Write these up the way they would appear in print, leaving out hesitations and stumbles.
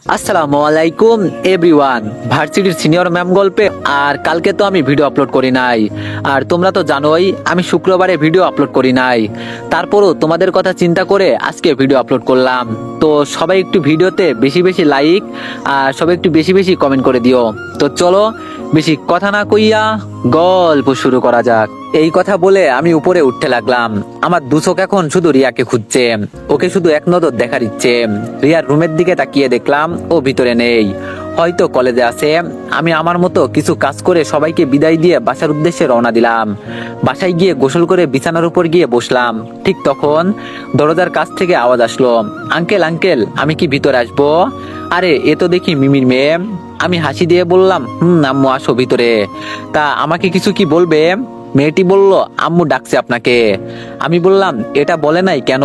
আসসালামু আলাইকুম এভরিওয়ান। ভার্সিটির সিনিয়র ম্যাম গল্পে আর কালকে তো আমি ভিডিও আপলোড করি নাই, আর তোমরা তো জানোই আমি শুক্রবারে ভিডিও আপলোড করি নাই। তারপরও তোমাদের কথা চিন্তা করে আজকে ভিডিও আপলোড করলাম। তো সবাই একটু ভিডিওতে বেশি বেশি লাইক আর সবাই একটু বেশি বেশি কমেন্ট করে দিও। তো চলো বেশি কথা না কইয়া গল্প শুরু করা যাক। এই কথা বলে আমি উপরে উঠতে লাগলাম। আমার দু চোখ এখন শুধু রিয়াকে খুঁজছে, ওকে শুধু এক নজর দেখার ইচ্ছে। রিয়ার রুমের দিকে তাকিয়ে দেখলাম ও ভিতরে নেই, হয়তো কলেজে আছে। আমি আমার মতো কিছু কাজ করে সবাইকে বিদায় দিয়ে বাসার উদ্দেশ্যে রওনা দিলাম। বাসায় গিয়ে গোসল করে বিছানার উপর গিয়ে বসলাম। ঠিক তখন দরজার কাছ থেকে আওয়াজ আসলো, আঙ্কেল আঙ্কেল আমি কি ভিতরে আসবো? আরে এ তো দেখি মিমির মেয়ে। আমি হাসি দিয়ে বললাম, আম্মু আসো ভিতরে। তা আমাকে কিছু কি বলবে? মেয়েটি বলল, আম্মু ডাকছে আপনাকে। আমি বললাম, এটা বলে নাই কেন?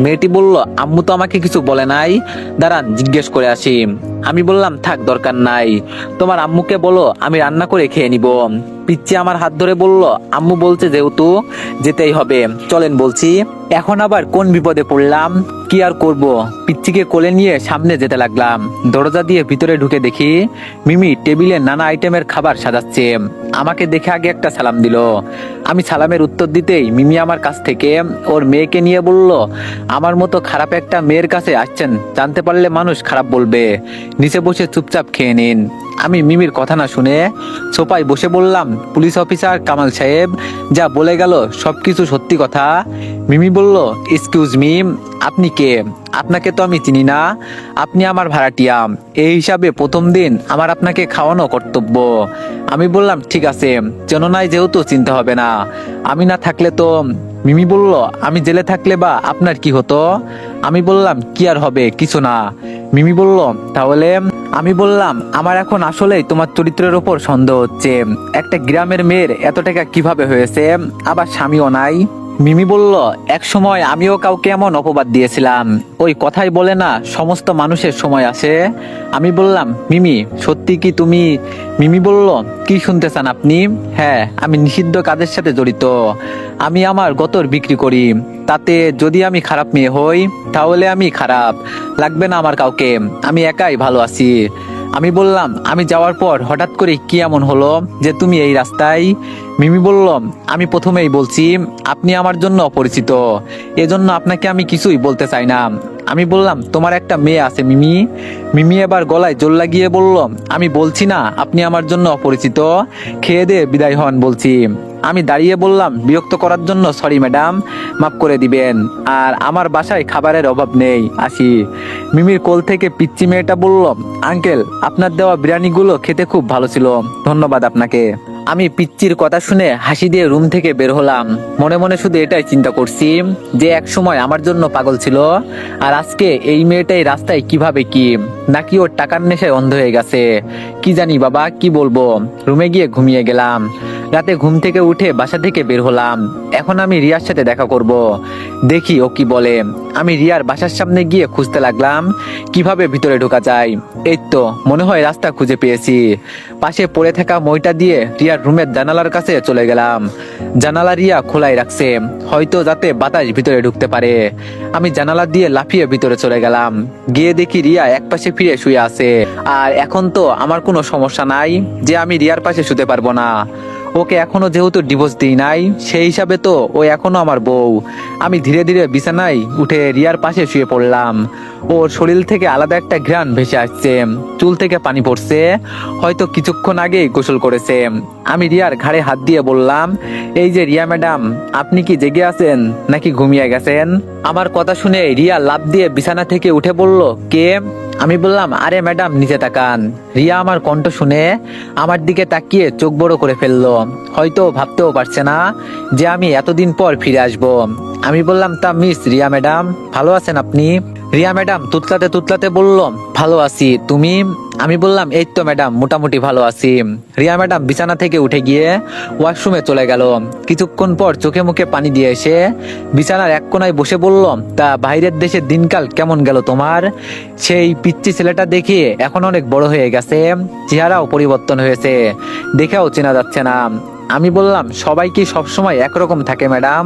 মেয়েটি বলল, আম্মু তো আমাকে কিছু বলে নাই, দাঁড়ান জিজ্ঞেস করে আসি। আমি বললাম, থাক দরকার নাই, তোমার আম্মুকে বলো আমি রান্না করে খেয়ে নিব। পিচ্চি আমার হাত ধরে বলল, আম্মু বলছে যেহেতু যেতেই হবে, চলেন বলছি। এখন আবার কোন বিপদে পড়লাম, কি আর করব। পিচ্চিকে কোলে নিয়ে সামনে যেতে লাগলাম। দরজা দিয়ে ভিতরে ঢুকে দেখি মিমি টেবিলে নানা আইটেমের খাবার সাজাচ্ছে। আমাকে দেখে আগে একটা সালাম দিল। আমি সালামের উত্তর দিতেই মিমি আমার কাছ থেকে ওর মেয়েকে নিয়ে বলল, আমার মতো খারাপ একটা মেয়ের কাছে আসছেন, জানতে পারলে মানুষ খারাপ বলবে, নিচে বসে চুপচাপ খেয়ে নিন। আমি মিমির কথা না শুনে সোফায় বসে বললাম, পুলিশ অফিসার কামাল সাহেব যা বলে গেল সবকিছু সত্যি কথা। মিমি বলল, এক্সকিউজ মি, আপনি কে? আপনাকে তো আমি চিনি না, আপনি আমার ভাড়াটিয়া। এই হিসাবে প্রথম দিন আমার আপনাকে খাওয়ানো কর্তব্য। আমি বললাম, ঠিক আছে, যেন নাই যেহেতু চিনতে হবে না, আমি না থাকলে তো। মিমি বলল, আমি জেলে থাকলে বা আপনার কি হতো? আমি বললাম, কি আর হবে, কিছু না। মিমি বলল, তাহলে? আমি বললাম, আমার এখন আসলেই তোমার চরিত্রের ওপর সন্দেহ হচ্ছে। একটা গ্রামের মেয়ের এত টাকা কিভাবে হয়েছে, আবার স্বামীও নাই। মিমি বলল, এক সময় আমিও কাউকে এমন অপবাদ দিয়েছিলাম, ওই কথাই বলে না সমস্ত মানুষের সময় আসে। আমি বললাম, মিমি সত্যি কি তুমি? মিমি বলল, কি শুনতে চান আপনি? হ্যাঁ, আমি নিষিদ্ধ কাজের সাথে জড়িত। আমি আমার গতর বিক্রি করি। তাতে যদি আমি খারাপ মেয়ে হই তাহলে আমি খারাপ, লাগবে না আমার কাউকে, আমি একাই ভালো আছি। আমি বললাম, আমি যাওয়ার পর হঠাৎ করে কি এমন হলো যে তুমি এই রাস্তায়? মিমি বলল, আমি প্রথমেই বলছি আপনি আমার জন্য অপরিচিত, এজন্য আপনাকে আমি কিছুই বলতে চাই না। আমি বললাম, তোমার একটা মেয়ে আছে মিমি। মিমি এবার গলায় জোর লাগিয়ে বলল, আমি বলছি না আপনি আমার জন্য অপরিচিত, খেয়ে দিয়ে বিদায় হন বলছি। আমি দাঁড়িয়ে বললাম, বিরক্ত করার জন্য সরি ম্যাডাম, মাফ করে দিবেন, আর আমার বাসায় খাবারের অভাব নেই, আসি। মিমির কোল থেকে পিচ্চি মেয়েটা বলল, আঙ্কেল আপনার দেওয়া বিরিয়ানিগুলো খেতে খুব ভালো ছিল, ধন্যবাদ আপনাকে। আমি পিচ্চির কথা শুনে হাসি দিয়ে রুম থেকে বের হলাম। মনে মনে শুধু এটাই চিন্তা করছি যে এক সময় আমার জন্য পাগল ছিল, আর আজকে এই মেয়েটাই রাস্তায় কিভাবে কি, নাকি ওর টাকার নেশায় অন্ধ হয়ে গেছে, কি জানি বাবা, কি বলবো। রুমে গিয়ে ঘুমিয়ে গেলাম। রাতে ঘুম থেকে উঠে বাসা থেকে বের হলাম। এখন আমি রিয়ার সাথে দেখা করব, দেখি ও কি বলে। আমি রিয়ার বাসার সামনে গিয়ে খুঁজতে লাগলাম কিভাবে ভিতরে ঢোকা যায়। এই তো মনে হয় রাস্তা খুঁজে পেয়েছি। পাশে পড়ে থাকা মইটা দিয়ে রিয়ার রুমের জানালার কাছে চলে গেলাম। জানালা রিয়া খোলাই রাখছে, হয়তো যাতে বাতাস ভিতরে ঢুকতে পারে। আমি জানালা দিয়ে লাফিয়ে ভিতরে চলে গেলাম। গিয়ে দেখি রিয়া একপাশে ফিরে শুয়ে আছে। আর এখন তো আমার কোনো সমস্যা নাই যে আমি রিয়ার পাশে শুতে পারবো না। ওকে এখনো যেহেতু ডিভোর্স দিই নাই, সেই হিসাবে তো ও এখনো আমার বউ। আমি ধীরে ধীরে বিছানায় উঠে রিয়ার পাশে শুয়ে পড়লাম। ওর শরীর থেকে আলাদা একটা ঘ্রাণ ভেসে আসছে, চুল থেকে পানি পড়ছে, হয়তো কিছুক্ষণ আগেই গোসল করেছে। আমি রিয়ার ঘাড়ে হাত দিয়ে বললাম, এই যে রিয়া ম্যাডাম, আপনি কি জেগে আছেন নাকি ঘুমিয়ে গেছেন? আমার কথা শুনে রিয়া লাফ দিয়ে বিছানা থেকে উঠে বলল, কে? আমি বললাম, আরে ম্যাডাম নিচে তাকান। রিয়া আমার কণ্ঠ শুনে আমার দিকে তাকিয়ে চোখ বড় করে ফেললো, হয়তো ভাবতেও পারছে না যে আমি এতদিন পর ফিরে আসব। আমি বললাম, তা মিস রিয়া ম্যাডাম ভালো আছেন আপনি? রিয়া ম্যাডাম তুতলাতে তুতলাতে বলল, ভালো আছি, তুমি? আমি বললাম, এই তো ম্যাডাম মোটামুটি ভালো আছি। রিয়া ম্যাডাম বিছানা থেকে উঠে গিয়ে ওয়াশরুমে চলে গেল। কিছুক্ষণ পর চোখে মুখে পানি দিয়ে এসে বিছানার এক কোনায় বসে বলল, তা বাইরের দেশের দিনকাল কেমন গেল তোমার? সেই পিচ্চি ছেলেটা দেখে এখন অনেক বড় হয়ে গেছে, চেহারাও পরিবর্তন হয়েছে, দেখেও চেনা যাচ্ছে না। আমি বললাম, সবাই কি সবসময় একরকম থাকে ম্যাডাম?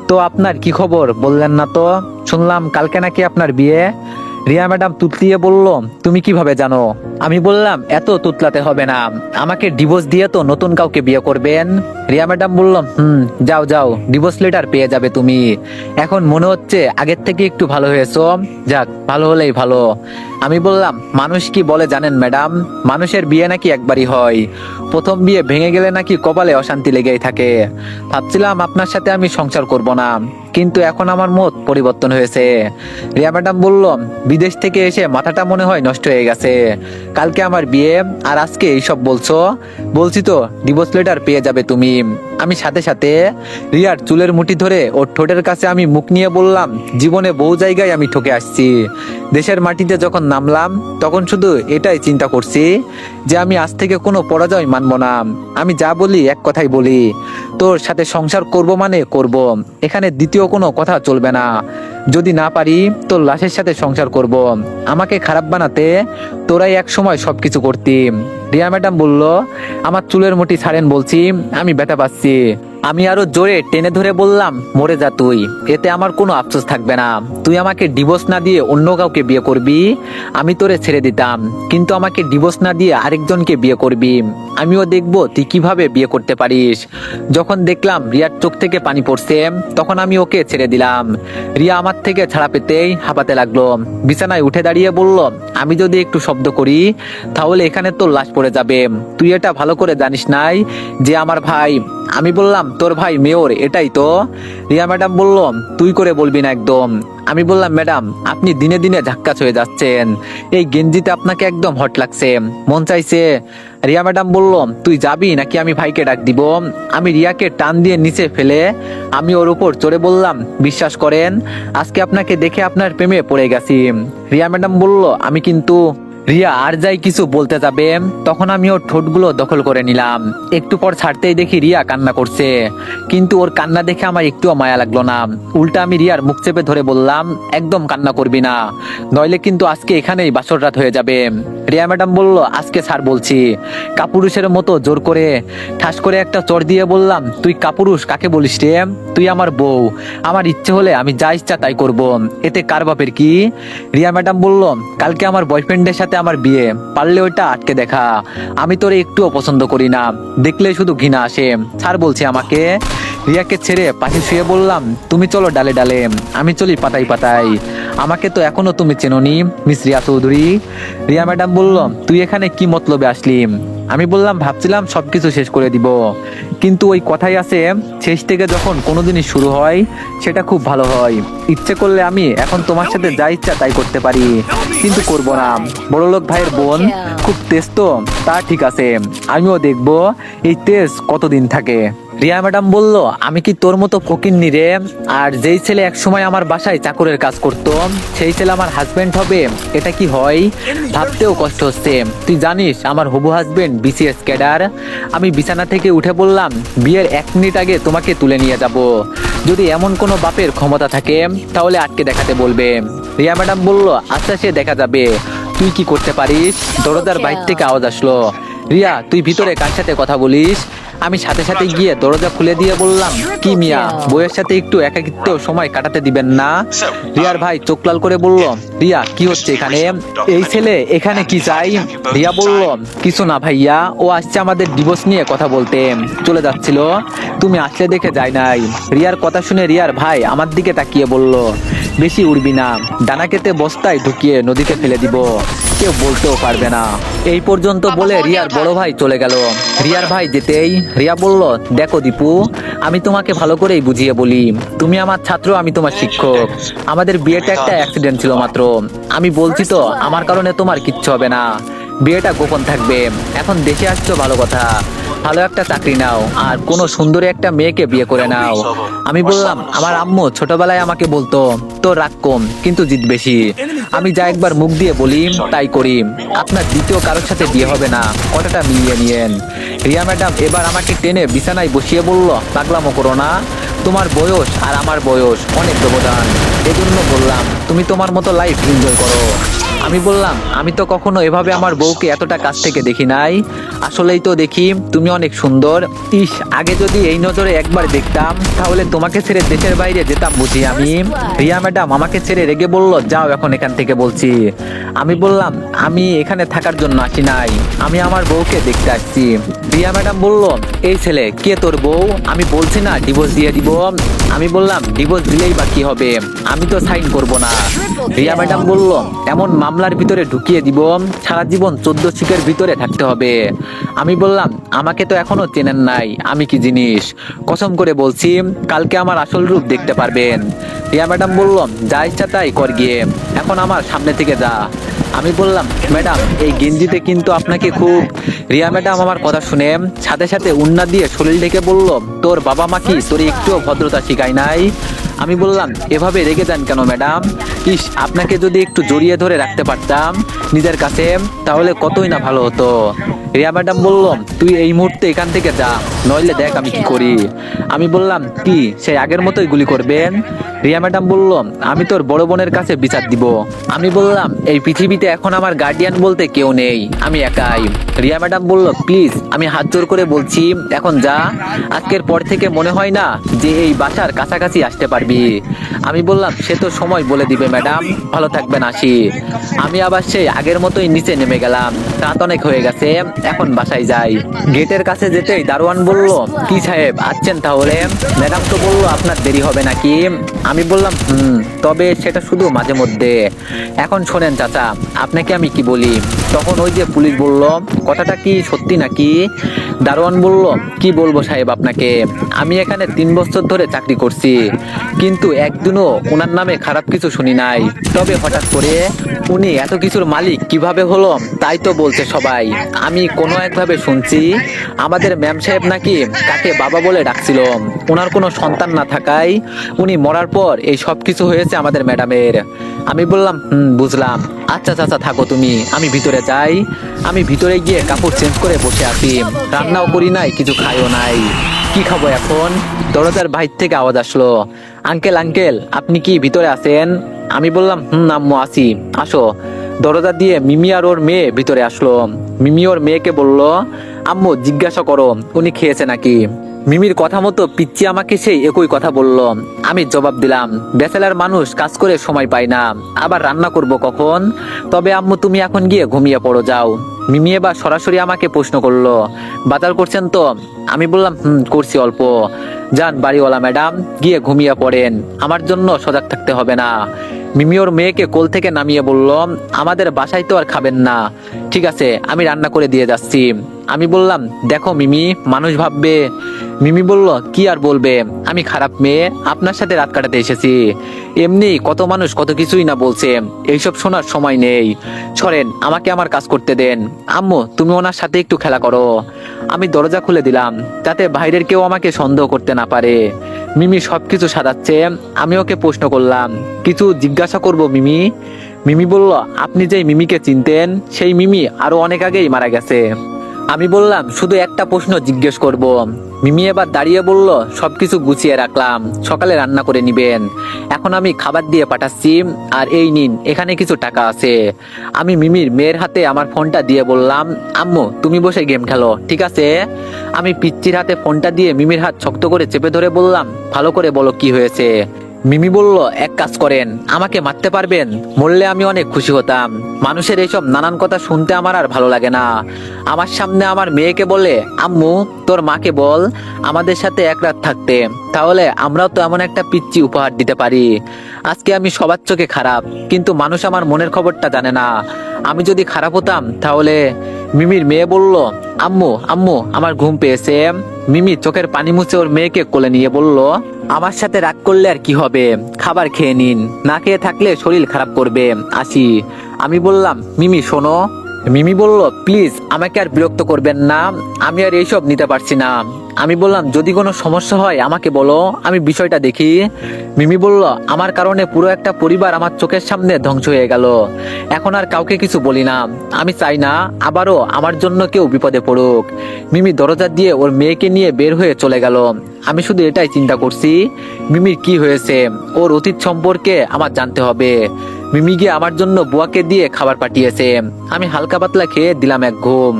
তো আপনার কি খবর বললেন না তো? শুনলাম কালকে নাকি আপনার বিয়ে। রিয়া ম্যাডাম তুতলিয়ে বলল, তুমি কিভাবে জানো? আমি বললাম, এত তুতলাতে হবে না, আমাকে ডিভোর্স দিয়ে তো নতুন কাউকে বিয়ে করবেন। রিয়া ম্যাডাম বলল, যাও যাও, ডিভোর্স লেটার পেয়ে যাবে তুমি। এখন মনে হচ্ছে আগের থেকে একটু ভালো হয়েছো, যাক ভালো হলেই ভালো। আমি বললাম, মানুষ কি বলে জানেন ম্যাডাম, মানুষের বিয়ে নাকি একবারই হয়, প্রথম বিয়ে ভেঙে গেলে নাকি কপালে অশান্তি লেগেই থাকে। ভাবছিলাম আপনার সাথে আমি সংসার করব না, কিন্তু এখন আমার মত পরিবর্তন হয়েছে। রিয়া ম্যাডাম বলল, বিদেশ থেকে এসে মাথাটা মনে হয় নষ্ট হয়ে গেছে, কালকে আমার বিয়ে আর আজকে এইসব বলছো? বলছি তো ডিভোর্স লেটার পেয়ে যাবে তুমি। আমি সাথে সাথে রিয়ার চুলের মুঠি ধরে ওর ঠোঁটের কাছে আমি মুখ নিয়ে বললাম, জীবনে বহু জায়গায় আমি ঠকে আসছি, দেশের মাটিতে যখন নামলাম তখন শুধু এটাই চিন্তা করছি যে আমি আজ থেকে কোনো পরাজয় মানব না। আমি যা বলি এক কথাই বলি, তোর সাথে সংসার করব মানে করব, এখানে দ্বিতীয় কোনো কথা চলবে না। যদি না পারি তোর লাশের সাথে সংসার করব। আমাকে খারাপ বানাতে তোরাই এক সময় সবকিছু করতি। রিয়া ম্যাডাম বলল, আমার চুলের মুঠি ছাড়েন বলছি, আমি ব্যথা পাচ্ছি। আমি আরো জোরে টেনে ধরে বললাম, মরে যা তুই, এতে আমার কোনো আফসোস থাকবে না। তুই আমাকে ডিভোর্স না দিয়ে অন্য কাউকে বিয়ে করবি, আমি তোরে ছেড়ে দিতাম, কিন্তু আমাকে ডিভোর্স না দিয়ে আরেকজনকে বিয়ে করবি, আমিও দেখবো তুই কিভাবে বিয়ে করতে পারিস। যখন দেখলাম রিয়ার চোখ থেকে পানি পড়ছে, তখন আমি ওকে ছেড়ে দিলাম। রিয়া আমার থেকে ছাড়া পেতেই হাঁপাতে লাগলো, বিছানায় উঠে দাঁড়িয়ে বলল, আমি যদি একটু শব্দ করি তাহলে এখানে তোর লাশ পড়ে যাবে, তুই এটা ভালো করে জানিস নাই যে আমার ভাই। আমি বললাম, তোর ভাই মেয়র, এটাই তো। রিয়া ম্যাডাম বলল, তুই করে বলবি না একদম। আমি বললাম, ম্যাডাম আপনি দিনে দিনে ঝাক্কাস হয়ে যাচ্ছেন, এই গেঞ্জিতে আপনাকে একদম হট লাগছে, মন চাইছে। রিয়া ম্যাডাম বলল, তুই যাবি নাকি আমি ভাইকে ডাক দিব? আমি রিয়াকে টান দিয়ে নিচে ফেলে আমি ওর উপর চড়ে বললাম, বিশ্বাস করেন আজকে আপনাকে দেখে আপনার প্রেমে পড়ে গেছি। রিয়া ম্যাডাম বলল, আমি কিন্তু। রিয়া আর যাই কিছু বলতে যাবে তখন আমি ওর ঠোঁটগুলো দখল করে নিলাম। একটু পর ছাড়তেই দেখি রিয়া কান্না করছে, কিন্তু ওর কান্না দেখে আমার একটুও মায়া লাগলো না। উল্টা আমি রিয়ার মুখ চেপে ধরে বললাম, একদম কান্না করবি না, নইলে কিন্তু আজকে এখানেই বাসর রাত হয়ে যাবে। রিয়া ম্যাডাম বলল, আজকে ছাড় বলছি। কাপুরুষের মতো জোর করে ঠাস করে একটা চড় দিয়ে বললাম, তুই কাপুরুষ কাকে বলিস রে? তুই আমার বউ, আমার ইচ্ছে হলে আমি যা ইচ্ছা তাই করব, এতে কার বাপের কি? রিয়া ম্যাডাম বলল, কালকে আমার বয়ফ্রেন্ডের সাথে আমার বিয়ে, পারলে ওইটা আটকে দেখা। আমি তোরে একটুও পছন্দ করি না, দেখলে শুধু ঘৃণা আসে, ছাড় বলছি আমাকে। রিয়াকে ছেড়ে পাশে শুয়ে বললাম, তুমি চলো ডালে ডালে, আমি চলি পাতাই পাতাই। আমাকে তো এখনো তুমি চেনোনি মিস রিয়া চৌধুরী। রিয়া ম্যাডাম বলল, তুই এখানে কি মতলবে আসলি? আমি বললাম, ভাবছিলাম সবকিছু শেষ করে দিব, কিন্তু ওই কথাই আছে, শেষ থেকে যখন কোনো জিনিস শুরু হয় সেটা খুব ভালো হয়। ইচ্ছে করলে আমি এখন তোমার সাথে যা ইচ্ছা তাই করতে পারি, কিন্তু করব না। বড়লোক ভাইয়ের বোন খুব তেজ তো, তা ঠিক আছে, আমিও দেখবো এই তেজ কতদিন থাকে। রিয়া ম্যাডাম বলল, আমি কি তোর মতো ফকিন্নি রে? আর যেই ছেলে একসময় আমার বাসায় চাকরের কাজ করতো সেই ছেলে আমার হাজবেন্ড হবে, এটা কি হয়? ভাবতেও কষ্ট হচ্ছে। তুই জানিস আমার হবু হাজবেন্ড বিসিএস ক্যাডার। আমি বিছানা থেকে উঠে বললাম, বিয়ের 1 মিনিট আগে তোমাকে তুলে নিয়ে যাব, যদি এমন কোনো বাপের ক্ষমতা থাকে তাহলে আটকে দেখাতে বলবে। রিয়া ম্যাডাম বলল, আচ্ছা সে দেখা যাবে, তুই কি করতে পারিস? দরজার বাইরে থেকে আওয়াজ আসলো, রিয়া তুই ভিতরে কার সাথে কথা বলিস? আমি সাথে সাথে গিয়ে দরজা খুলে দিয়ে বললাম, কি মিয়া, বউয়ের সাথে একটু একাকিত্ব সময় কাটাতে দিবেন না? রিয়ার ভাই চোখ লাল করে বলল, রিয়া কি হচ্ছে এখানে? এই ছেলে এখানে কি চাই? রিয়া বলল, কিছু না ভাইয়া, ও আসছে আমাদের ডিভোর্স নিয়ে কথা বলতে, চলে যাচ্ছিল, তুমি আসলে দেখে যায় নাই। রিয়ার কথা শুনে রিয়ার ভাই আমার দিকে তাকিয়ে বলল, বেশি উড়বি না, ডানা কেটে বস্তায় ঢুকিয়ে নদীতে ফেলে দিব, কেউ বলতেও পারবে না। এই পর্যন্ত বলে রিয়ার বড় ভাই চলে গেল। রিয়ার ভাই যেতেই রিয়া বলল, দেখো দীপু, আমি তোমাকে ভালো করেই বুঝিয়ে বলি, তুমি আমার ছাত্র, আমি তোমার শিক্ষক, আমাদের বিয়েটা একটা অ্যাক্সিডেন্ট ছিল মাত্র। আমি বলছি তো, আমার কারণে তোমার কিচ্ছু হবে না, বিয়েটা গোপন থাকবে। এখন দেশে আসছো ভালো কথা, ভালো একটা চাকরি নাও আর কোনো সুন্দরী একটা মেয়েকে বিয়ে করে নাও। আমি বললাম, আমার আম্মু ছোটবেলায় আমাকে বলতো, তোর রাগ কম কিন্তু জিদ বেশি, আমি যা একবার মুখ দিয়ে বলি তাই করি, আপনার দ্বিতীয় কারোর সাথে বিয়ে হবে না, কথাটা মিলিয়ে নিয়েন। রিয়া ম্যাডাম এবার আমাকে টেনে বিছানায় বসিয়ে বলল, পাগলামো করো না, তোমার বয়স আর আমার বয়স অনেক ব্যবধান, এজন্য বললাম তুমি তোমার মতো লাইফ এনজয় করো। আমি বললাম, আমি তো কখনো এভাবে আমার বউকে এতটা কাছ থেকে দেখি নাই। আসলেই তো দেখি তুমি অনেক সুন্দর। ইস, আগে যদি এই নজরে একবার দেখতাম তাহলে তোমাকে ছেড়ে দেশের বাইরে যেতাম বুঝি আমি। রিয়া ম্যাডাম আমাকে ছেড়ে রেগে বলল, যাও এখন এখান থেকে বলছি। আমি বললাম, আমি এখানে থাকার জন্য আসি নাই, আমি আমার বউকে দেখতে আসছি। রিয়া ম্যাডাম বলল, এই ছেলে কে তোর বউ? আমি বলছি না ডিভোর্স দিয়ে দিব। আমি বললাম, ডিভোর্স দিলেই বা কি হবে, আমি তো সাইন করব না। রিয়া ম্যাডাম বলল, এমন মামলার ভিতরে ঢুকিয়ে দিব, সারা জীবন 14 শিকের ভিতরে থাকতে হবে। আমি বললাম, আমাকে তো এখনো চেনেন নাই, আমি কি জিনিস? কসম করে বলছি, কালকে আমার আসল রূপ দেখতে পারবেন। রিয়া ম্যাডাম বলল, যা ইচ্ছা তাই কর গিয়ে, এখন আমার সামনে থেকে যা। আমি বললাম, ম্যাডাম এই গেঞ্জিতে কিন্তু আপনাকে খুব। রিয়া ম্যাডাম আমার কথা শুনে সাথে সাথে উন্না দিয়ে শরীর ঢেকে বলল, তোর বাবা মা কি তোর একটুও ভদ্রতা শিখায় নাই? আমি বললাম, এভাবে রেগে যান কেন ম্যাডাম? ইস, আপনাকে যদি একটু জড়িয়ে ধরে রাখতে পারতাম নিজের কাছে তাহলে কতই না ভালো হতো। রিয়া ম্যাডাম বলল, তুই এই মুহূর্তে এখান থেকে যা, নইলে দেখ আমি কি করি। আমি বললাম, কি সেই আগের মতোই গুলি করবেন? রিয়া ম্যাডাম বলল, আমি তোর বড় বোনের কাছে বিচার দিব। আমি বললাম, এই পৃথিবীতে এখন আমার গার্ডিয়ান বলতে কেউ নেই, আমি একাই। রিয়া ম্যাডাম বলল, প্লিজ আমি হাত জোর করে বলছি এখন যা, আজকের পর থেকে মনে হয় না যে এই বাসার কাছাকাছি আসতে পারবি। আমি বললাম, সে তো সময় বলে দিবে ম্যাডাম, ভালো থাকবেন, আসি। আমি আবার সেই আগের মতোই নিচে নেমে গেলাম। রাত অনেক হয়ে গেছে, এখন বাসায় যাই। গেটের কাছে যেতেই দারোয়ান বলল, কি সাহেব আসছেন তাহলে? ম্যাডাম তো বললো আপনার দেরি হবে নাকি। আমি বললাম, তবে সেটা শুধু মাঝে মধ্যে। এখন শোনেন চাচা, আপনাকে আমি কি বলি। তখন ওই যে পুলিশ বলল, কথাটা কি সত্যি নাকি? দারোয়ান বলল, কি বলবো সাহেব আপনাকে, আমি এখানে 3 বছর ধরে চাকরি করছি, কিন্তু একদিনও ওনার নামে খারাপ কিছু শুনি নাই। তবে হঠাৎ করে উনি এত কিছুর মালিক কিভাবে হলো তাই তো বলছে সবাই। আমি কোনো একভাবে শুনছি আমাদের ম্যাম সাহেব নাকি কাকে বাবা বলে ডাকছিল, ওনার কোনো সন্তান না থাকায় উনি মরার পর এই সব কিছু হয়েছে আমাদের ম্যাডামের। আমি বললাম, বুঝলাম, আচ্ছা চাচা থাকো তুমি, আমি ভিতরে যাই। আমি ভিতরে গিয়ে কাপড় চেঞ্জ করে বসে আছি, রান্নাও করি নাই, কিছু খাইও নাই। কি খাবো এখন? দরজার বাইর থেকে আওয়াজ আসলো, আঙ্কেল আঙ্কেল আপনি কি ভিতরে আছেন? আমি বললাম, আম্মু আছি, আসো। দরজা দিয়ে মিমি আর ওর মেয়ে ভিতরে আসলো। মিমি ওর মেয়েকে বলল, আম্মু জিজ্ঞাসা করো উনি খেয়েছে নাকি। মিমির কথা মতো পিচ্চি আমাকে সেই একই কথা বলল। আমি জবাব দিলাম, ব্যাচেলার মানুষ কাজ করে সময় পায় না, আবার রান্না করব কখন? তবে আম্মু তুমি এখন গিয়ে ঘুমিয়ে পড়ো, যাও। মিমি এবার সরাসরি আমাকে প্রশ্ন করলো, বাজার করছেন তো? আমি বললাম, করছি অল্প। যান বাড়িওয়ালা ম্যাডাম, গিয়ে ঘুমিয়ে পড়েন, আমার জন্য সজাগ থাকতে হবে না। মিমি ওর মেয়েকে কোল থেকে নামিয়ে বলল, আমাদের বাসায় তো আর খাবেন না, ঠিক আছে আমি রান্না করে দিয়ে যাচ্ছি। আমি বললাম, দেখো মিমি, মানুষ ভাববে। মিমি বলল, কি আর বলবে, আমি খারাপ মেয়ে, আপনার সাথে রাত কাটাতে এসেছি। এমনি কত মানুষ কত কিছুই না বলছে, এইসব শোনার সময় নেই, সরেন, আমাকে আমার কাজ করতে দেন। আম্মু তুমি ওনার সাথে একটু খেলা করো। আমি দরজা খুলে দিলাম যাতে বাইরের কেউ আমাকে সন্দেহ করতে না পারে। মিমি সবকিছু সাজাচ্ছে, আমি ওকে প্রশ্ন করলাম, কিছু জিজ্ঞাসা করব মিমি? মিমি বলল, আপনি যেই মিমিকে চিনতেন সেই মিমি আরো অনেক আগেই মারা গেছে। আমি বললাম, শুধু একটা প্রশ্ন জিজ্ঞেস করব। মিমি এবার দাঁড়িয়ে বলল, সবকিছু গুছিয়ে রাখলাম, সকালে রান্না করে নিবেন, এখন আমি খাবার দিয়ে পাঠাচ্ছি, আর এই নিন এখানে কিছু টাকা আছে। আমি মিমির মেয়ের হাতে আমার ফোনটা দিয়ে বললাম, আম্মু তুমি বসে গেম খেলো, ঠিক আছে? আমি পিচ্চির হাতে ফোনটা দিয়ে মিমির হাত শক্ত করে চেপে ধরে বললাম, ভালো করে বলো কি হয়েছে। মিমি বলল, এক কাজ করেন, আমাকে মারতে পারবেন, মরলে আমি অনেক খুশি হতাম। মানুষের এইসব নানান কথা শুনতে আমার আর ভালো লাগে না। আমার সামনে আমার মেয়েকে বলে, আম্মু তোর মাকে বল আমাদের সাথে এক রাত থাকতে, তাহলে আমরাও তো এমন একটা পিচ্চি উপহার দিতে পারি। আজকে আমি সবার চোখে খারাপ, কিন্তু মানুষ আমার মনের খবরটা জানে না। আমি যদি খারাপ হতাম তাহলে। মিমির মেয়ে বলল, আম্মু আম্মু আমার ঘুম পেয়েছে। মিমি চোখের পানি মুছে ওর মেয়েকে কোলে নিয়ে বলল, আমার সাথে রাগ করলে আর কি হবে, খাবার খেয়ে নিন, না খেয়ে থাকলে শরীর খারাপ করবে, আসি। আমি বললাম, মিমি শোনো। মিমি বলল, প্লিজ আমাকে আর বিরক্ত করবেন না, আমি আর এইসব নিতে পারছি না। আমি বললাম, যদি কোনো সমস্যা হয় আমাকে বলো, আমি বিষয়টা দেখি। মিমি বলল, আমার কারণে পুরো একটা পরিবার আমার চোখের সামনে ধ্বংস হয়ে গেল, এখন আর কাউকে কিছু বলি না, আমি চাই না আবারও আমার জন্য কেউ বিপদে পড়ুক। মিমি দরজা দিয়ে ওর মেয়েকে নিয়ে বের হয়ে চলে গেল। আমি শুধু এটাই চিন্তা করছি, মিমির কি হয়েছে, ওর অতীত সম্পর্কে আমার জানতে হবে। মিমি গিয়ে আমার জন্য বুয়াকে দিয়ে খাবার পাঠিয়েছে। আমি হালকা পাতলা খেয়ে দিলাম এক ঘুম।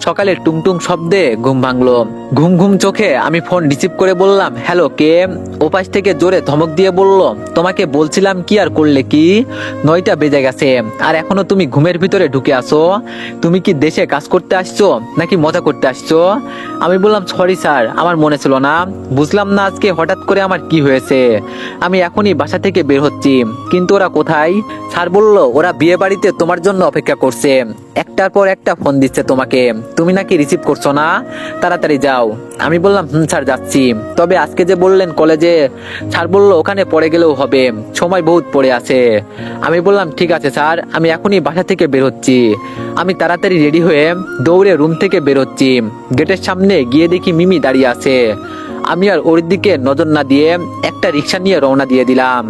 সকালে টুংটুং শব্দে ঘুম ভাঙলো। ঘুম ঘুম চোখে আমি ফোন রিসিভ করে বললাম, হ্যালো, কে? ওপাশ থেকে জোরে ধমক দিয়ে বলল, তোমাকে বলছিলাম কি আর করলে কি? 9টা বেজে গেছে আর এখনো তুমি ঘুমের ভিতরে ঢুকে আসো। তুমি কি দেশে কাজ করতে আসছো নাকি মজা করতে আসছো? আমি বললাম, সরি স্যার, আমার মনে ছিল না। বুঝলাম না আজকে হঠাৎ করে আমার কি হয়েছে। আমি এখনই বাসা থেকে বের হচ্ছি। কিন্তু ওরা কোথায়? স্যার বলল, ওরা বিয়ে বাড়িতে তোমার জন্য অপেক্ষা করছে। একটার পর একটা ফোন দিচ্ছে তোমাকে, তুমি নাকি রিসিভ করছো না। তাড়াতাড়ি যাও। আমি বললাম, স্যার যাচ্ছি। তবে আজকে যে বললেন কলেজে। স্যার বলল, ওখানে পড়ে গেলেও হবে, সময় বহুত পড়ে আছে। আমি বললাম, ঠিক আছে স্যার, আমি এখনই বাসা থেকে বের হচ্ছি। আমি তাড়াতাড়ি রেডি হয়ে দৌড়ে রুম থেকে বের হচ্ছি। গেটের সামনে গিয়ে দেখি মিমি দাঁড়িয়ে আছে। আমি আর ওর দিকে নজর না দিয়ে একটা রিক্সা নিয়ে রওনা দিয়ে দিলাম।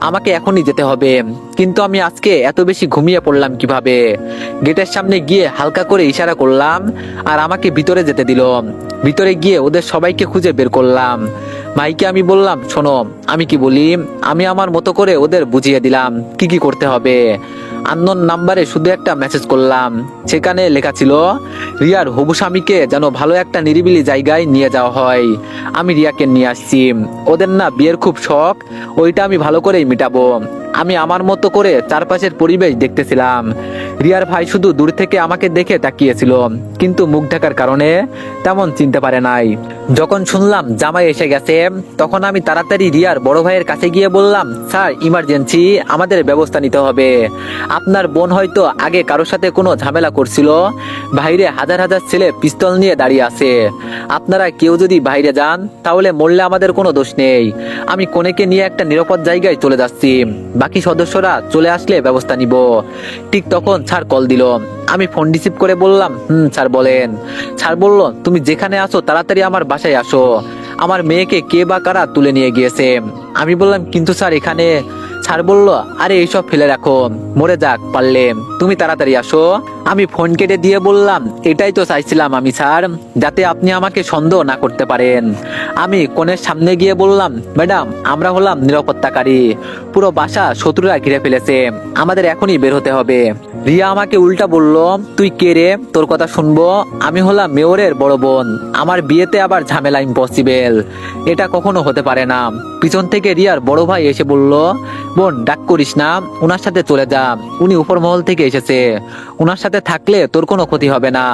আমাকে এখনই যেতে হবে। কিন্তু আমি আজকে এত বেশি ঘুমিয়ে পড়লাম কিভাবে? গেটের সামনে গিয়ে হালকা করে ইশারা করলাম আর আমাকে ভিতরে যেতে দিল। ভিতরে গিয়ে ওদের সবাইকে খুঁজে বের করলাম। মাইকে আমি বললাম, শোনো, আমি কি বলি। আমি আমার মতো করে ওদের বুঝিয়ে দিলাম কি কি করতে হবে। আননোন নাম্বারে শুধু একটা মেসেজ করলাম। সেখানে লেখা ছিল, রিয়ার হবু স্বামীকে যেন ভালো একটা নিরিবিলি জায়গায় নিয়ে যাওয়া হয়। আমি রিয়াকে নিয়ে আসছি। ওদের না বিয়ের খুব শখ, ওইটা আমি ভালো করেই মিটাবো। আমি আমার মতো করে চারপাশের পরিবেশ দেখতেছিলাম। রিয়ার ভাই শুধু দূর থেকে আমাকে দেখে তাকিয়েছিল, কিন্তু মুখ ঢাকার কারণে তেমন চিনতে পারে নাই। যখন শুনলাম জামাই এসে গেছে, তখন আমি তাড়াতাড়ি রিয়ার বড় ভাইয়ের কাছে গিয়ে বললাম, স্যার, ইমার্জেন্সি, আমাদের ব্যবস্থা নিতে হবে। আপনার বোন হয়তো আগে কারোর সাথে কোনো ঝামেলা করছিল। বাইরে হাজার হাজার ছেলে পিস্তল নিয়ে দাঁড়িয়ে আছে। আপনারা কেউ যদি বাইরে যান তাহলে মরলে আমাদের কোনো দোষ নেই। আমি কনেকে নিয়ে একটা নিরাপদ জায়গায় চলে যাচ্ছি। বাকি সদস্যরা চলে আসলে ব্যবস্থা নিব। ঠিক তখন স্যার কল দিল। আমি ফোন রিসিভ করে বললাম, স্যার বলেন। স্যার বলল, তুমি যেখানে আসো তাড়াতাড়ি আমার বাসায় আসো। আমার মেয়েকে কে বা কারা তুলে নিয়ে গিয়েছে। আমি বললাম, কিন্তু স্যার এখানে। স্যার বলল, আরে এইসব ফেলে রাখো, মরে যাক পারলে, তুমি তাড়াতাড়ি আসো। আমি ফোন কেটে দিয়ে বললাম, এটাই তো চাইছিলাম আমি স্যার, যাতে আপনি আমাকে সন্দেহ না করতে পারেন। আমি কোণের সামনে গিয়ে বললাম, ম্যাডাম, আমরা হলাম নিরাপত্তাকারী। পুরো বাসা শত্রুরা ঘিরে ফেলেছে, আমাদের এখনই বের হতে হবে। রিয়া আমাকে উল্টা বলল, তুই কে রে, তোর কথা শুনবো? আমি হলাম মেয়রের বড় বোন, আমার বিয়েতে আবার ঝামেলা ইম্পসিবল, এটা কখনো হতে পারে না। পিছন থেকে রিয়ার বড় ভাই এসে বলল, বোন, ডাক করিস না, উনার সাথে চলে যা, উনি উপর মহল থেকে এসেছে, উনার সাথে থাকলে তোর কোনো ক্ষতি হবে না।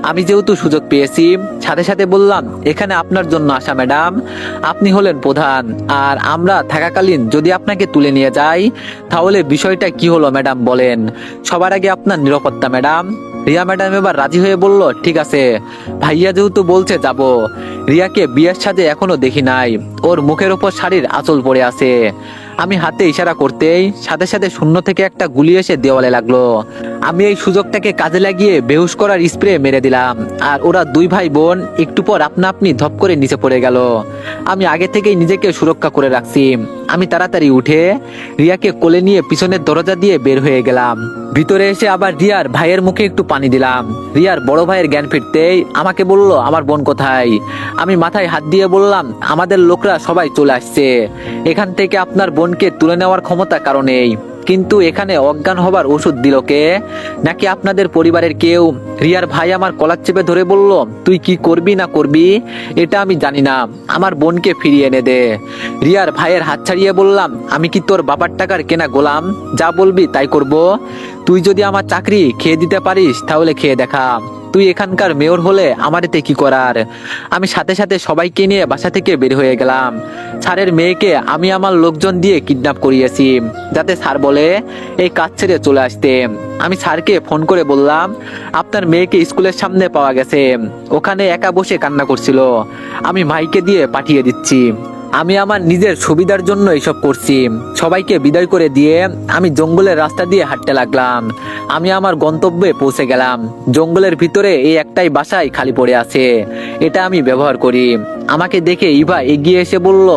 আমি যেহেতু সুযোগ পেয়েছি, সাথে সাথে বললাম, এখানে আপনার জন্য আসা ম্যাডাম, আপনি হলেন প্রধান, আর আমরা থাকাকালীন যদি আপনাকে তুলে নিয়ে যাই তাহলে বিষয়টা কি হলো ম্যাডাম বলেন? সবার আগে আপনার নিরাপত্তা ম্যাডাম। রিয়া ম্যাডাম এবার রাজি হয়ে বলল, ঠিক আছে, ভাইয়া যেহেতু বলছে যাব। রিয়াকে বিয়ের সাথে এখনো দেখি নাই, ওর মুখের উপর শাড়ির আঁচল পড়ে আছে। আমি হাতে ইশারা করতেই সাথে সাথে শূন্য থেকে একটা গুলি এসে দেওয়ালে লাগলো। আমি এই সুযোগটাকে কাজে লাগিয়ে বেহুশ করার স্প্রে মেরে দিলাম, আর ওরা দুই ভাই বোন একটু পর আপনা আপনি ধপ করে নিচে পড়ে গেল। আমি আগে থেকেই নিজেকে সুরক্ষা করে রাখছি। আমি তাড়াতাড়ি উঠে রিয়াকে কোলে নিয়ে পিছনের দরজা দিয়ে বের হয়ে গেলাম। ভিতরে এসে আবার রিয়ার ভাইয়ের মুখে একটু পানি দিলাম। রিয়ার বড় ভাইয়ের জ্ঞান ফিরতেই আমাকে বলল, আমার বোন কোথায়? আমি মাথায় হাত দিয়ে বললাম, আমাদের লোকরা সবাই চলে আসছে, এখান থেকে আপনার বোনকে তুলে নেওয়ার ক্ষমতা কারণেই। কিন্তু এখানে অজ্ঞান হবার ওষুধ দিল কে? নাকি আপনাদের পরিবারের কেউ? রিয়ার ভাই আমার কলার চেপে ধরে বলল, তুই কি করবি না করবি এটা আমি জানি না, আমার বোনকে ফিরিয়ে এনে দে। রিয়ার ভাইয়ের হাত ছাড়িয়ে বললাম, আমি কি তোর বাবার টাকার কেনা গোলাম? যা বলবি তাই করব। তুই যদি আমার চাকরি খেয়ে দিতে পারিস তাহলে খেয়ে দেখা। তুই এখানকার মেয়র হলে আমার এতে কি করার? আমি সাথে সাথে সবাইকে নিয়ে বাসা থেকে বের হয়ে গেলাম। স্যারের মেয়েকে আমি আমার লোকজন দিয়ে কিডন্যাপ করিয়েছি, যাতে স্যার বলে এই কাজ ছেড়ে চলে আসতে। আমি স্যারকে ফোন করে বললাম, আপনার মেয়েকে স্কুলের সামনে পাওয়া গেছে, ওখানে একা বসে কান্না করছিল, আমি মাইকে দিয়ে পাঠিয়ে দিচ্ছি। আমি আমার নিজের সুবিধার জন্য এসব করছি। সবাইকে বিদায় করে দিয়ে আমি জঙ্গলের রাস্তা দিয়ে হাঁটতে লাগলাম। আমি আমার গন্তব্যে পৌঁছে গেলাম। জঙ্গলের ভিতরে এই একটাই বাসায় খালি পড়ে আছে, এটা আমি ব্যবহার করি। আমাকে দেখে ইভা এগিয়ে এসে বলল,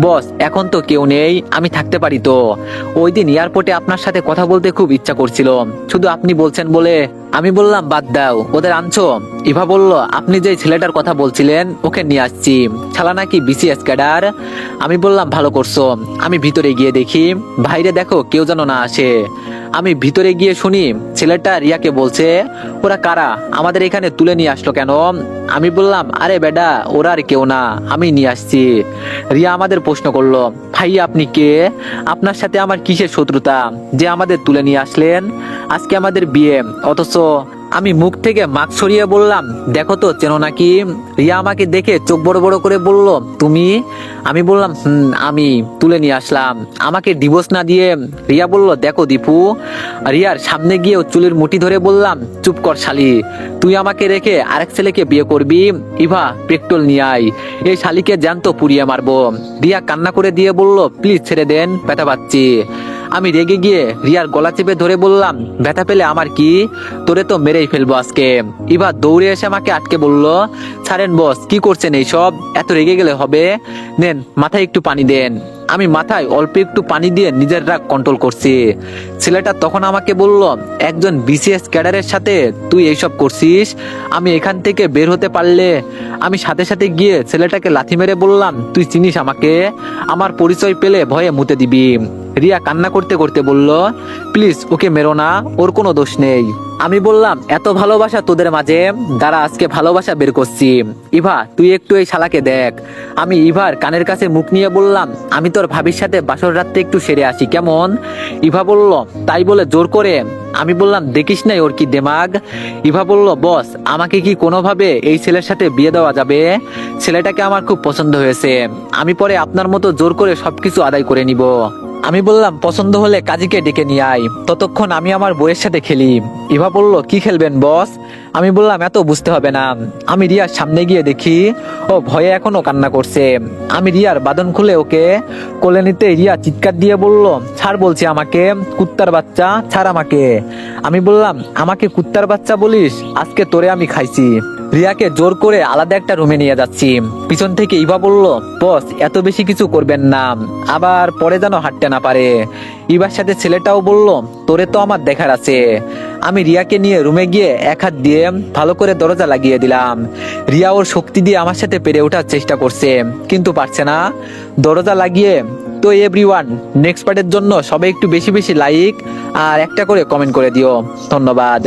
বস, এখন তো কেউ নেই, আমি থাকতে পারি তো? ওই দিন এয়ারপোর্টে আপনার সাথে কথা বলতে খুব ইচ্ছা করছিল, শুধু আপনি বলছেন বলে। আমি বললাম, বাদ দাও, ওদের আনছো? ইভা বলল, আপনি যে ছেলেটার কথা বলছিলেন ওকে নিয়ে আসছি, শালা নাকি বিসিএস ক্যাডার। আমি বললাম, ভালো করছো। আমি ভিতরে গিয়ে দেখি বাইরে দেখো কেউ যেন না আসে। আমি ভিতরে গিয়ে শুনি ছেলেটা রিয়াকে বলছে, ওরা কারা, আমাদের এখানে তুলে নিয়ে আসলো কেন? আমি বললাম, আরে বেডা ওরা আর কেউ না, আমি নিয়ে আসছি। রিয়া আমাদের প্রশ্ন করলো, ভাই আপনি কে? আপনার সাথে আমার কিসের শত্রুতা যে আমাদের তুলে নিয়ে আসলেন? আজকে আমাদের বিয়ে, অথচ আমি মুখ থেকে মাস্ক সরিয়ে বললাম, দেখো তো চেনো নাকি? রিয়া আমাকে দেখে চোখ বড় বড় করে বলল, তুমি? আমি বললাম, আমি তুলে নিয়ে আসলাম। আমাকে ডিভোর্স না দিয়ে রিয়া বলল, দেখো দীপু। রিয়ার সামনে গিয়ে ওর চুলের মুঠি ধরে বললাম, চুপ কর শালি, তুই আমাকে রেখে আরেক ছেলেকে বিয়ে করবি? ইভা পেট্রোল নিয়ে আয়, এই শালিকে জ্যান্ত পুড়িয়ে মারবো। রিয়া কান্না করে দিয়ে বলল, প্লিজ ছেড়ে দেন, ব্যথা পাচ্ছি। আমি রেগে গিয়ে রিয়ার গলা চেপে ধরে বললাম, ব্যথা পেলে আমার কি, তোরে তো মেরেই ফেলবো আজকে। ইভা দৌড়ে এসে আমাকে আটকে বলল, ছাড়েন বস, কি করছেন এইসব, এত রেগে গেলে হবে? নেন মাথায় একটু পানি দেন। আমি মাথায় অল্প একটু পানি দিয়ে নিজের রাগ কন্ট্রোল করছি। ছেলেটা তখন আমাকে বলল, একজন বিসিএস ক্যাডারের সাথে তুই এইসব করছিস? আমি এখান থেকে বের হতে পারলে? আমি সাথে সাথে গিয়ে ছেলেটাকে লাথি মেরে বললাম, তুই চিনিস আমাকে? আমার পরিচয় পেলে ভয়ে মুতে দিবি। রিয়া কান্না করতে করতে বলল, প্লিজ ওকে মেরো না, ওর কোনো দোষ নেই। আমি বললাম, এত ভালোবাসা তোদের মাঝে, দাঁড়া আজকে ভালোবাসা বের করছি। ইভা তুই একটু এই শালাকে দেখ। আমি ইভার কানের কাছে মুখ নিয়ে বললাম, আমি তোর ভাবির সাথে বাসর রাত্রে একটু সেরে আসি, কেমন? ইভা বলল, তাই বলে জোর করে? আমি বললাম, দেখিস নাই ওর কি দেমাগ? ইভা বলল, বস আমাকে কি কোনোভাবে এই ছেলের সাথে বিয়ে দেওয়া যাবে? ছেলেটাকে আমার খুব পছন্দ হয়েছে, আমি পরে আপনার মতো জোর করে সবকিছু আদায় করে নিব। আমি বললাম, পছন্দ হলে কাজীকে ডেকে নিয়ে আয়, ততক্ষণ আমি আমার বইয়ের সাথে খেলি। ইভা বলল, কি খেলবেন বস? আমি বললাম, এত বুঝতে হবে না। আমি রিয়ার সামনে গিয়ে দেখি ও ভয়ে এখনো কান্না করছে। আমি রিয়ার বাঁধন খুলে ওকে কোলে নিতে রিয়া চিৎকার দিয়ে বলল, ছাড় বলছি আমাকে, কুত্তার বাচ্চা, ছাড় আমাকে। আমি বললাম, আমাকে কুত্তার বাচ্চা বলিস? আজকে তোরে আমি খাইছি। রিয়াকে জোর করে আলাদা একটা রুমে নিয়ে যাচ্ছি। পিছন থেকে ইভা বলল, বস এত বেশি কিছু করবেন না, আবার পরে যেন হাঁটতে না পারে। ইভার সাথে ছেলেটাও বলল, তোরে তো আমার দেখার আছে। আমি রিয়াকে নিয়ে রুমে গিয়ে এক হাত দিয়ে ভালো করে দরজা লাগিয়ে দিলাম। রিয়া ওর শক্তি দিয়ে আমার সাথে পেরে ওঠার চেষ্টা করছে, কিন্তু পারছে না। দরজা লাগিয়ে তো এভরিওয়ান, নেক্সট পার্টের জন্য সবাই একটু বেশি বেশি লাইক আর একটা করে কমেন্ট করে দিও। ধন্যবাদ।